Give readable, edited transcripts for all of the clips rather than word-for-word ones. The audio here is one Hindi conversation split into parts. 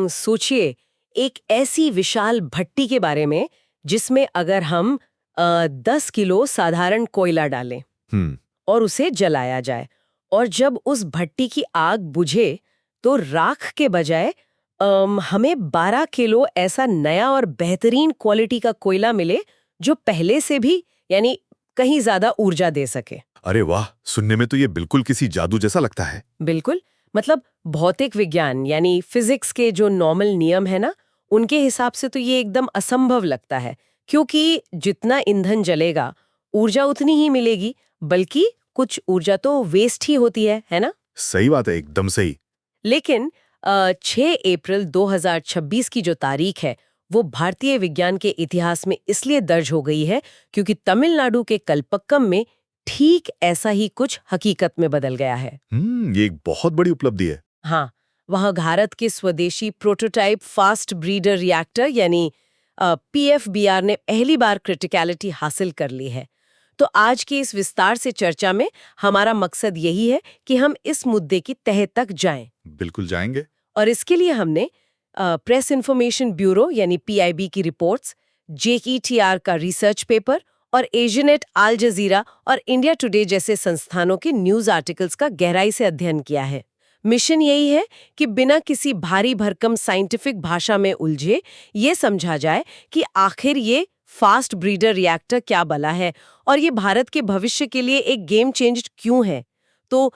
सोचिए, एक ऐसी विशाल भट्टी के बारे में जिसमें अगर हम 10 किलो साधारण कोयला डालें हम्म। और उसे जलाया जाए, और जब उस भट्टी की आग बुझे तो राख के बजाय हमें 12 किलो ऐसा नया और बेहतरीन क्वालिटी का कोयला मिले जो पहले से भी यानी कहीं ज्यादा ऊर्जा दे सके। अरे वाह, सुनने में तो ये बिल्कुल किसी जादू जैसा लगता है। बिल्कुल, मतलब भौतिक विज्ञान यानी फिजिक्स के जो नॉर्मल नियम है ना, उनके हिसाब से तो ये एकदम असंभव लगता है, क्योंकि जितना ईंधन जलेगा ऊर्जा उतनी ही मिलेगी, बल्कि कुछ ऊर्जा तो वेस्ट ही होती है ना? सही बात है, एकदम सही। लेकिन 6 अप्रैल 2026 की जो तारीख है वो भारतीय विज्ञान के इतिहास में इसलिए दर्ज हो गई है क्योंकि तमिलनाडु के कल्पक्कम में ठीक ऐसा ही कुछ हकीकत में बदल गया है। ये एक बहुत बड़ी उपलब्धि है। हाँ, वहाँ भारत के स्वदेशी प्रोटोटाइप फास्ट ब्रीडर रिएक्टर यानी PFBR ने पहली बार क्रिटिकलिटी हासिल कर ली है। तो आज की इस विस्तार से चर्चा में हमारा मकसद यही है कि हम इस मुद्दे की तह तक जाएं। बिल्कुल जाएंगे। और इसके लिए हमने प्रेस इन्फॉर्मेशन ब्यूरो यानी PIB की रिपोर्ट्स, JETR का रिसर्च पेपर और एशियनेट, अल जजीरा और इंडिया टुडे जैसे संस्थानों के न्यूज आर्टिकल्स का गहराई से अध्ययन किया है। मिशन यही है कि बिना किसी भारी भरकम साइंटिफिक भाषा में उलझे ये समझा जाए कि आखिर ये फास्ट ब्रीडर रिएक्टर क्या बला है और ये भारत के भविष्य के लिए एक गेम चेंज क्यों है। तो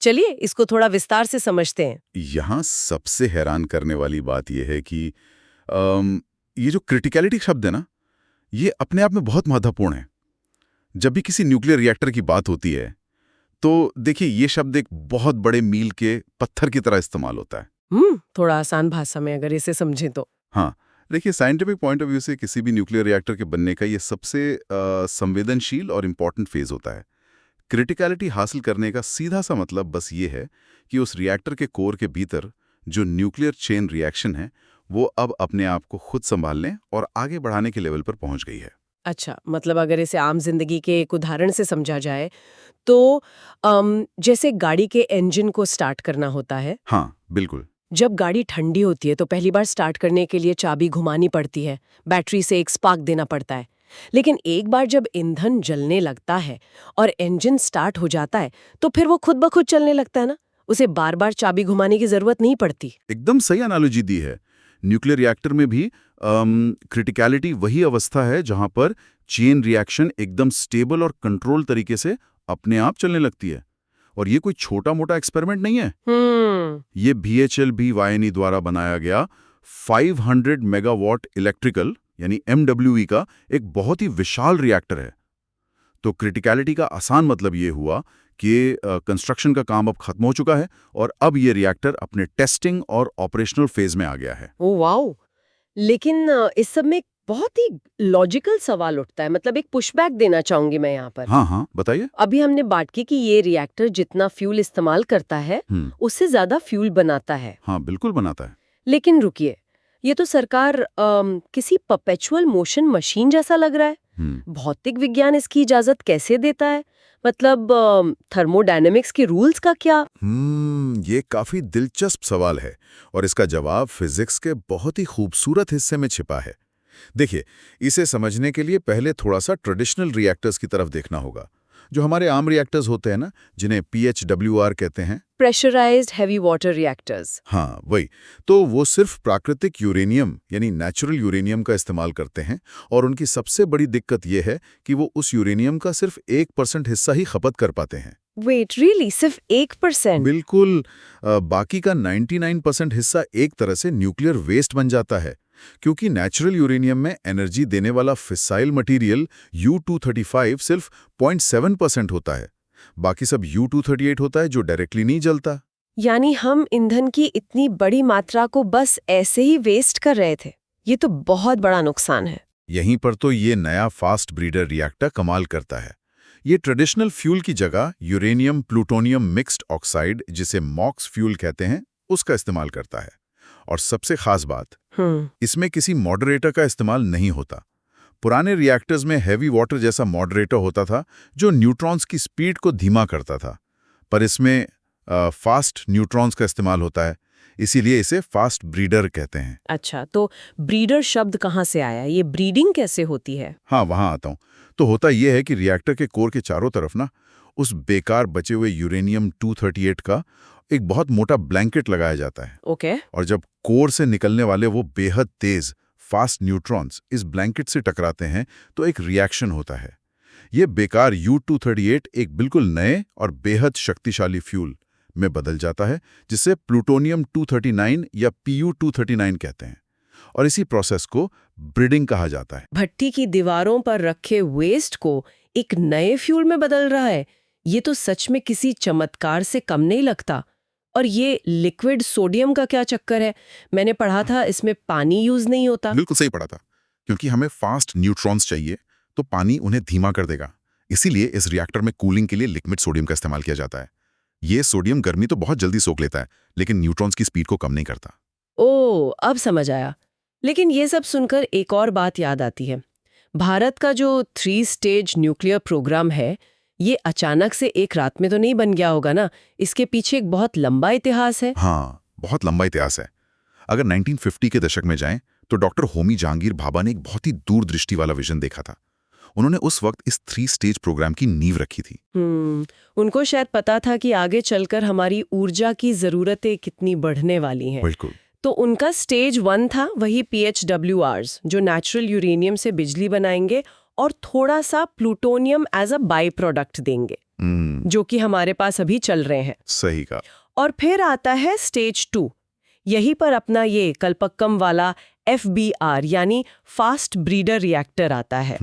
चलिए इसको थोड़ा विस्तार से समझते हैं। यहाँ सबसे हैरान करने वाली बात यह है कि ये जो क्रिटिकलिटी शब्द है ना, ये अपने आप में बहुत महत्वपूर्ण है। जब भी किसी न्यूक्लियर रिएक्टर की बात होती है तो देखिए ये शब्द एक बहुत बड़े मील के पत्थर की तरह इस्तेमाल होता है। थोड़ा आसान भाषा में अगर इसे समझें तो। हाँ, देखिए साइंटिफिक पॉइंट ऑफ व्यू से किसी भी न्यूक्लियर रिएक्टर के बनने का ये सबसे संवेदनशील और इम्पॉर्टेंट फेज होता है। क्रिटिकलिटी हासिल करने का सीधा सा मतलब बस ये है कि उस रिएक्टर के कोर के भीतर जो न्यूक्लियर चेन रिएक्शन है वो अब अपने आप को खुद संभालने और आगे बढ़ाने के लेवल पर पहुंच गई है। अच्छा, मतलब अगर इसे आम जिंदगी के एक उदाहरण से समझा जाए तो जैसे गाड़ी के इंजन को स्टार्ट करना होता है। हाँ, बिल्कुल। जब गाड़ी ठंडी होती है तो पहली बार स्टार्ट करने के लिए चाबी घुमानी पड़ती है, बैटरी से एक स्पार्क देना पड़ता है। लेकिन एक बार जब ईंधन जलने लगता है और इंजन स्टार्ट हो जाता है तो फिर वो खुद ब खुद चलने लगता है ना, उसे बार बार चाबी घुमाने की जरूरत नहीं पड़ती। एकदम सही एनालॉजी दी है। न्यूक्लियर रिएक्टर में भी क्रिटिकलिटी वही अवस्था है जहां पर चेन रिएक्शन एकदम स्टेबल और कंट्रोल तरीके से अपने आप चलने लगती है। और ये कोई छोटा मोटा एक्सपेरिमेंट नहीं है। ये BHEL द्वारा बनाया गया 500 मेगावाट इलेक्ट्रिकल यानी MWE का एक बहुत ही विशाल रिएक्टर है। तो क्रिटिकलिटी का आसान मतलब ये हुआ कि कंस्ट्रक्शन का काम अब खत्म हो चुका है और अब ये रिएक्टर अपने टेस्टिंग और ऑपरेशनल फेज में आ गया है। Oh wow! लेकिन इस सब में बहुत ही लॉजिकल सवाल उठता है, मतलब एक पुशबैक देना चाहूंगी मैं यहाँ पर। हाँ, बताइए। अभी हमने बात की कि ये रिएक्टर जितना फ्यूल इस्तेमाल करता है उससे ज्यादा फ्यूल बनाता है। हाँ, बिल्कुल बनाता है। लेकिन रुकिए, ये तो सरकार किसी परपेचुअल मोशन मशीन जैसा लग रहा है। भौतिक विज्ञान इसकी इजाजत कैसे देता है? मतलब थर्मोडायनेमिक्स के रूल्स का क्या? ये काफी दिलचस्प सवाल है और इसका जवाब फिजिक्स के बहुत ही खूबसूरत हिस्से में छिपा है। देखिए, इसे समझने के लिए पहले थोड़ा सा ट्रेडिशनल रिएक्टर्स की तरफ देखना होगा, जो हमारे आम रिएक्टर्स होते हैं ना, जिन्हें PHWR कहते हैं, प्रेशराइज्ड हैवी वाटर रिएक्टर्स। हाँ, वही। तो वो सिर्फ प्राकृतिक यूरेनियम यानी नेचुरल यूरेनियम का इस्तेमाल करते हैं और उनकी सबसे बड़ी दिक्कत ये है कि वो उस यूरेनियम का सिर्फ 1% हिस्सा ही खपत कर पाते हैं। Wait, really? सिर्फ 1%? बिल्कुल। बाकी का 99% हिस्सा एक तरह से न्यूक्लियर वेस्ट बन जाता है, क्योंकि नेचुरल यूरेनियम में एनर्जी देने वाला फिसाइल मटेरियल U-235 सिर्फ 0.7% होता है। बाकी सब U-238 होता है जो डायरेक्टली नहीं जलता। यानी हम ईंधन की इतनी बड़ी मात्रा को बस ऐसे ही वेस्ट कर रहे थे। ये तो बहुत बड़ा नुकसान है। यहीं पर तो ये नया फास्ट ब्रीडर रिएक्टर कमाल करता है। ये ट्रेडिशनल फ्यूल की जगह यूरेनियम प्लूटोनियम मिक्स्ड ऑक्साइड, जिसे मॉक्स फ्यूल कहते हैं, उसका इस्तेमाल करता है। और सबसे खास बात, इसमें किसी मॉडरेटर का इस्तेमाल नहीं होता। पुराने रिएक्टर्स में हैवी वाटर जैसा मॉडरेटर होता था जो न्यूट्रॉन्स की स्पीड को धीमा करता था, पर इसमें फास्ट न्यूट्रॉन्स का इस्तेमाल होता है। इसीलिए इसे फास्ट ब्रीडर कहते हैं। अच्छा, तो ब्रीडर शब्द कहाँ से आया? ये ब्रीडिंग कैसे होती है? हाँ, वहां आता हूँ। तो होता यह है कि रिएक्टर के कोर के चारों तरफ ना उस बेकार बचे हुए यूरेनियम 238 का एक बहुत मोटा ब्लैंकेट लगाया जाता है। ओके। और जब कोर से निकलने वाले वो बेहद तेज फास्ट न्यूट्रॉन्स इस ब्लैंकेट से टकराते हैं तो एक रिएक्शन होता है। ये बेकार U-238 एक बिल्कुल नए और बेहद शक्तिशाली फ्यूल में बदल जाता है, जिसे प्लूटोनियम 239 या Pu-239 कहते हैं। और इसी प्रोसेस को ब्रीडिंग कहा जाता है। भट्टी की दीवारों पर रखे वेस्ट को एक नए फ्यूल में बदल रहा है। ये तो सच में किसी चमत्कार से कम नहीं लगता। और ये लिक्विड सोडियम का क्या चक्कर है? मैंने पढ़ा था इसमें पानी यूज नहीं होता। बिल्कुल सही पढ़ा था। क्योंकि हमें फास्ट न्यूट्रॉन्स चाहिए तो पानी उन्हें धीमा कर देगा। इसीलिए इस रिएक्टर में कूलिंग के लिए लिक्विड सोडियम का इस्तेमाल किया जाता है। ये सोडियम गर्मी तो बहुत जल्दी सोख लेता है, लेकिन न्यूट्रॉन्स की स्पीड को कम नहीं करता। ओह, अब समझ आया। लेकिन ये सब सुनकर एक और बात याद आती है। भारत का जो 3 स्टेज न्यूक्लियर प्रोग्राम है, ये अचानक से एक रात में तो नहीं बन गया होगा ना? इसके पीछे एक बहुत लंबा इतिहास है। हाँ, बहुत लंबा इतिहास है। अगर 1950 के दशक में जाएं तो डॉक्टर होमी जहांगीर भाभा ने एक बहुत ही दूरदृष्टि वाला विजन देखा था। उन्होंने उस वक्त इस 3 स्टेज प्रोग्राम की नींव रखी थी। उनको शायद पता था कि आगे चलकर हमारी ऊर्जा की जरूरतें कितनी बढ़ने वाली हैं। बिल्कुल। तो उनका स्टेज 1 था वही PHWRs, जो नेचुरल यूरेनियम से बिजली बनाएंगे और थोड़ा सा plutonium as a by product देंगे, जो कि हमारे पास अभी चल रहे हैं। सही कहा। और फिर आता है स्टेज 2। यहीं पर अपना ये कल्पक्कम वाला FBR यानी फास्ट ब्रीडर रिएक्टर आता है।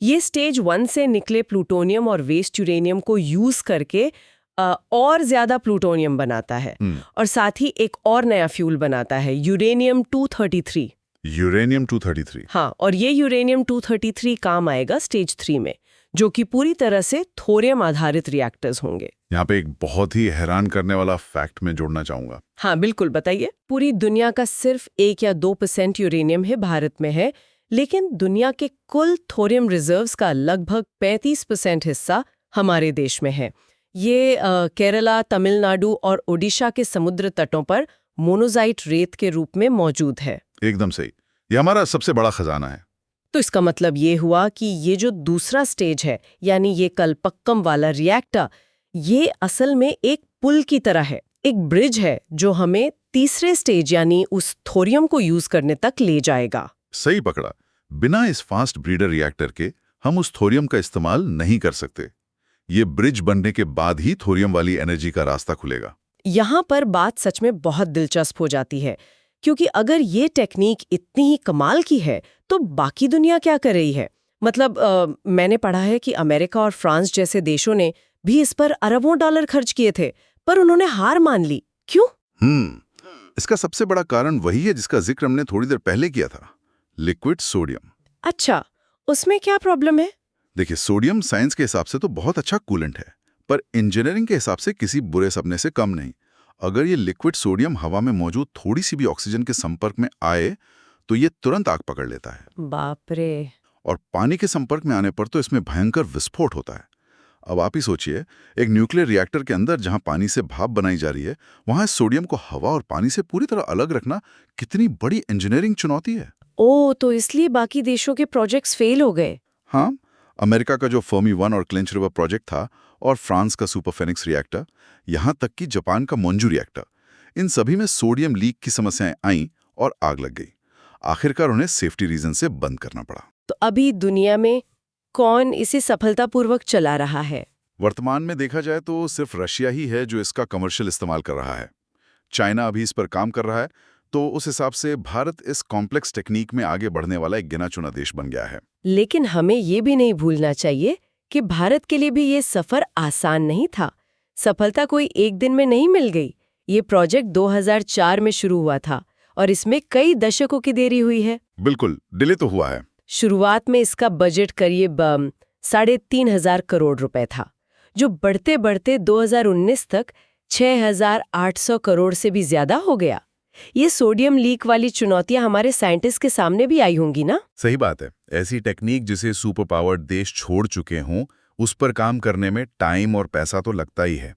ये स्टेज 1 से निकले प्लूटोनियम और वेस्ट यूरेनियम को यूज करके और ज्यादा प्लूटोनियम बनाता है और साथ ही एक और नया फ्यूल बनाता है, यूरेनियम 233। यूरेनियम 233। हाँ, और ये यूरेनियम 233 काम आएगा स्टेज 3 में, जो कि पूरी तरह से थोरियम आधारित रिएक्टर्स होंगे। यहाँ पे एक बहुत ही हैरान करने वाला फैक्ट मैं जोड़ना चाहूंगा। हाँ बिल्कुल, बताइए। पूरी दुनिया का सिर्फ 1 या 2% यूरेनियम है भारत में है, लेकिन दुनिया के कुल थोरियम रिजर्व्स का लगभग 35% हिस्सा हमारे देश में है। ये केरला, तमिलनाडु और ओडिशा के समुद्र तटों पर मोनोजाइट रेत के रूप में मौजूद है। एकदम सही। ये हमारा सबसे बड़ा खजाना है। तो इसका मतलब ये हुआ कि ये जो दूसरा स्टेज है, यानी ये कल्पक्कम वाला रिएक्टर, ये असल में एक पुल की तरह है, एक ब्रिज है जो हमें तीसरे स्टेज यानी उस थोरियम को यूज करने तक ले जाएगा। सही पकड़ा। बिना इस फास्ट ब्रीडर रिएक्टर के हम उस थोरियम का इस्तेमाल नहीं कर सकते। ये ब्रिज बनने के बाद ही थोरियम वाली एनर्जी का रास्ता खुलेगा। यहाँ पर बात सच में बहुत दिलचस्प हो जाती है, क्योंकि अगर ये टेक्निक इतनी ही कमाल की है तो बाकी दुनिया क्या कर रही है? मतलब मैंने पढ़ा है कि अमेरिका और फ्रांस जैसे देशों ने भी इस पर अरबों डॉलर खर्च किए थे, पर उन्होंने हार मान ली। क्यों? इसका सबसे बड़ा कारण वही है जिसका जिक्र हमने थोड़ी देर पहले किया था, लिक्विड सोडियम। अच्छा, उसमें क्या प्रॉब्लम है? देखिए, सोडियम साइंस के हिसाब से तो बहुत अच्छा कूलेंट है, पर इंजीनियरिंग के हिसाब से किसी बुरे सपने से कम नहीं। अगर ये लिक्विड सोडियम हवा में मौजूद थोड़ी सी भी ऑक्सीजन के संपर्क में आए तो ये तुरंत आग पकड़ लेता है। बाप रे। और पानी के संपर्क में आने पर तो इसमें भयंकर विस्फोट होता है। अब आप ही सोचिए, एक न्यूक्लियर रिएक्टर के अंदर जहां पानी से भाप बनाई जा रही है, वहां सोडियम को हवा और पानी से पूरी तरह अलग रखना कितनी बड़ी इंजीनियरिंग चुनौती है। ओह, तो इसलिए बाकी देशों के प्रोजेक्ट्स फेल हो गए। हाँ, अमेरिका का जो फर्मी 1 और क्लिंच रिवर प्रोजेक्ट था, और फ्रांस का सुपरफेनिक्स रिएक्टर, यहां तक कि जापान का मोंजू रिएक्टर, इन सभी में सोडियम लीक की समस्याएं आईं और आग लग गई। आखिरकार उन्हें सेफ्टी रीजन से बंद करना पड़ा। तो अभी दुनिया में कौन इसे सफलतापूर्वक चला रहा है? वर्तमान में देखा जाए तो सिर्फ रशिया ही है जो इसका कमर्शियल इस्तेमाल कर रहा है। चाइना अभी इस पर काम कर रहा है, तो उस हिसाब से भारत इस कॉम्प्लेक्स टेक्निक में आगे बढ़ने वाला एक गिना चुना देश बन गया है। लेकिन हमें ये भी नहीं भूलना चाहिए कि भारत के लिए भी ये सफर आसान नहीं था। सफलता कोई एक दिन में नहीं मिल गई। ये प्रोजेक्ट 2004 में शुरू हुआ था और इसमें कई दशकों की देरी हुई है। बिल्कुल, डिले तो हुआ है। शुरुआत में इसका बजट करीब 3,500 करोड़ रुपए था, जो बढ़ते बढ़ते 2019 तक 6,800 करोड़ से भी ज्यादा हो गया। ये सोडियम लीक वाली चुनौतियां हमारे साइंटिस्ट के सामने भी आई होंगी ना? सही बात है। ऐसी टेक्निक जिसे सुपर पावर्ड देश छोड़ चुके हों, उस पर काम करने में टाइम और पैसा तो लगता ही है।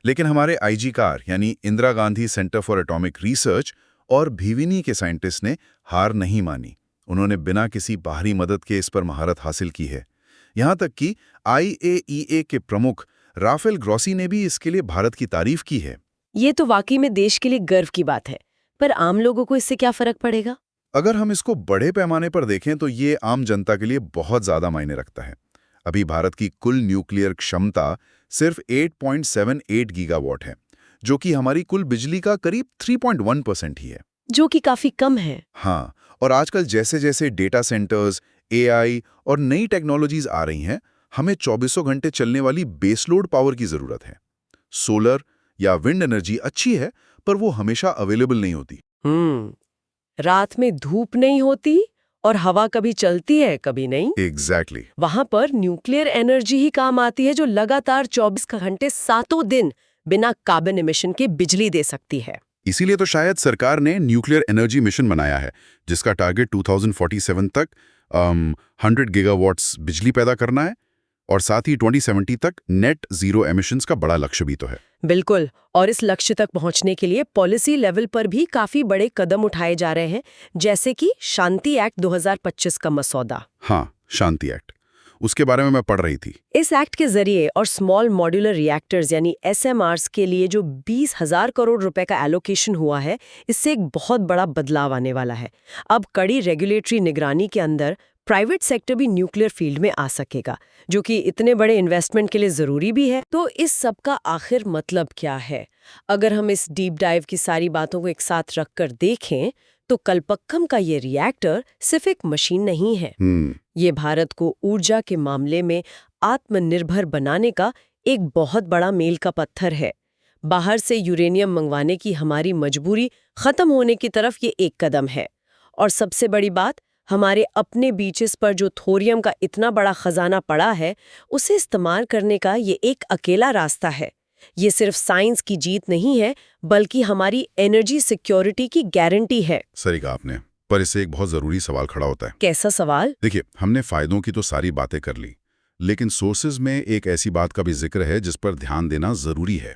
लेकिन हमारे आईजी कार यानी Indira Gandhi centre for atomic research और भिविनी के साइंटिस्ट ने हार नहीं मानी। उन्होंने बिना किसी बाहरी मदद के इस पर महारत हासिल की है। यहां तक कि IAEA के प्रमुख राफेल ग्रॉसी ने भी इसके लिए भारत की तारीफ की है। ये तो वाकई में देश के लिए गर्व की बात है, पर आम लोगों को इससे क्या फर्क पड़ेगा? अगर हम इसको बड़े पैमाने पर देखें तो ये आम जनता के लिए बहुत ज्यादा मायने रखता है। अभी भारत की कुल न्यूक्लियर क्षमता सिर्फ 8.78 गीगावाट है, जो कि हमारी कुल बिजली का करीब 3.1% ही है, जो कि काफी कम है। हाँ, और आजकल जैसे जैसे डेटा सेंटर्स, AI और नई टेक्नोलॉजीज आ रही हैं, हमें 24 घंटे चलने वाली बेसलोड पावर की जरूरत है। सोलर या विंड एनर्जी अच्छी है, पर वो हमेशा अवेलेबल नहीं होती। रात में धूप नहीं होती और हवा कभी चलती है कभी नहीं। एग्जैक्टली। वहां पर न्यूक्लियर एनर्जी ही काम आती है, जो लगातार 24 घंटे सातों दिन बिना कार्बन एमिशन के बिजली दे सकती है। इसीलिए तो शायद सरकार ने न्यूक्लियर एनर्जी मिशन बनाया है, जिसका टारगेट 2047 तक 100 गीगावाट्स बिजली पैदा करना है, और साथ ही 2070 तक नेट जीरो एमिशंस का बड़ा लक्ष्य भी तो है। बिल्कुल, और इस लक्ष्य तक पहुंचने के लिए पॉलिसी लेवल पर भी काफी बड़े कदम उठाए जा रहे हैं, जैसे कि शांति एक्ट 2025 का मसौदा। हाँ, शांति एक्ट, उसके बारे में मैं पढ़ रही थी। इस एक्ट के जरिए और स्मॉल मॉड्यूलर रिएक्टर्स यानी SMRs के लिए जो 20,000 करोड़ रुपए का एलोकेशन हुआ है, इससे एक बहुत बड़ा बदलाव आने वाला है। अब कड़ी रेगुलेटरी निगरानी के अंदर प्राइवेट सेक्टर भी न्यूक्लियर फील्ड में आ सकेगा, जो कि इतने बड़े इन्वेस्टमेंट के लिए जरूरी भी है। तो इस सब का आखिर मतलब क्या है? अगर हम इस डीप डाइव की सारी बातों को एक साथ रखकर देखें, तो कलपक्कम का ये रिएक्टर सिर्फ एक मशीन नहीं है। ये भारत को ऊर्जा के मामले में आत्मनिर्भर बनाने का एक बहुत बड़ा मील का पत्थर है। बाहर से यूरेनियम मंगवाने की हमारी मजबूरी खत्म होने की तरफ ये एक कदम है। और सबसे बड़ी बात, हमारे अपने बीचेस पर जो थोरियम का इतना बड़ा खजाना पड़ा है, उसे इस्तेमाल करने का ये एक अकेला रास्ता है। ये सिर्फ साइंस की जीत नहीं है, बल्कि हमारी एनर्जी सिक्योरिटी की गारंटी है। सही कहा आपने, पर इससे एक बहुत जरूरी सवाल खड़ा होता है। कैसा सवाल? देखिए, हमने फायदों की तो सारी बातें कर ली, लेकिन सोर्सेज में एक ऐसी बात का भी जिक्र है जिस पर ध्यान देना जरूरी है।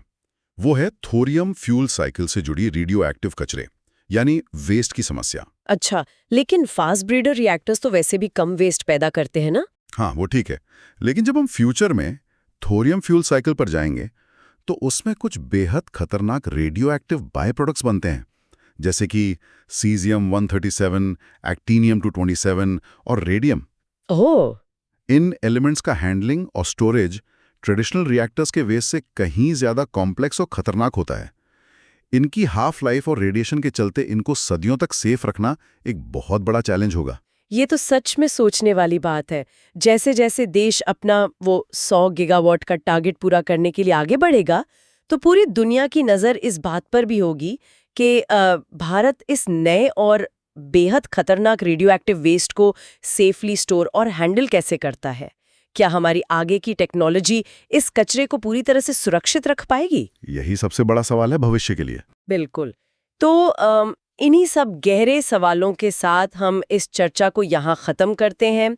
वो है थोरियम फ्यूल साइकिल से जुड़ी रेडियो एक्टिव कचरे, यानी वेस्ट की समस्या। अच्छा, लेकिन फास्ट ब्रीडर रिएक्टर्स तो वैसे भी कम वेस्ट पैदा करते हैं ना? हाँ, वो ठीक है, लेकिन जब हम फ्यूचर में थोरियम फ्यूल साइकिल पर जाएंगे, तो उसमें कुछ बेहद खतरनाक रेडियो एक्टिव बाय प्रोडक्ट्स बनते हैं, जैसे कि सीजियम-137, एक्टीनियम-227 और रेडियम। ओह, इन एलिमेंट्स का हैंडलिंग और स्टोरेज ट्रेडिशनल रिएक्टर्स के वेस्ट से कहीं ज्यादा कॉम्प्लेक्स और खतरनाक होता है। इनकी हाफ लाइफ और रेडिएशन के चलते इनको सदियों तक सेफ रखना एक बहुत बड़ा चैलेंज होगा। ये तो सच में सोचने वाली बात है। जैसे जैसे देश अपना वो 100 गीगावाट का टारगेट पूरा करने के लिए आगे बढ़ेगा, तो पूरी दुनिया की नज़र इस बात पर भी होगी कि भारत इस नए और बेहद खतरनाक रेडियो एक्टिव वेस्ट को सेफली स्टोर और हैंडल कैसे करता है। क्या हमारी आगे की टेक्नोलॉजी इस कचरे को पूरी तरह से सुरक्षित रख पाएगी? यही सबसे बड़ा सवाल है भविष्य के लिए। बिल्कुल। तो इन्हीं सब गहरे सवालों के साथ हम इस चर्चा को यहाँ ख़त्म करते हैं।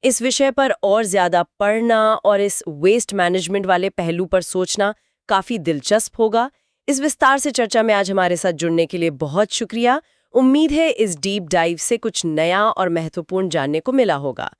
इस विषय पर और ज़्यादा पढ़ना और इस वेस्ट मैनेजमेंट वाले पहलू पर सोचना काफ़ी दिलचस्प होगा। इस विस्तार से चर्चा में आज हमारे साथ जुड़ने के लिए बहुत शुक्रिया। उम्मीद है इस डीप डाइव से कुछ नया और महत्वपूर्ण जानने को मिला होगा।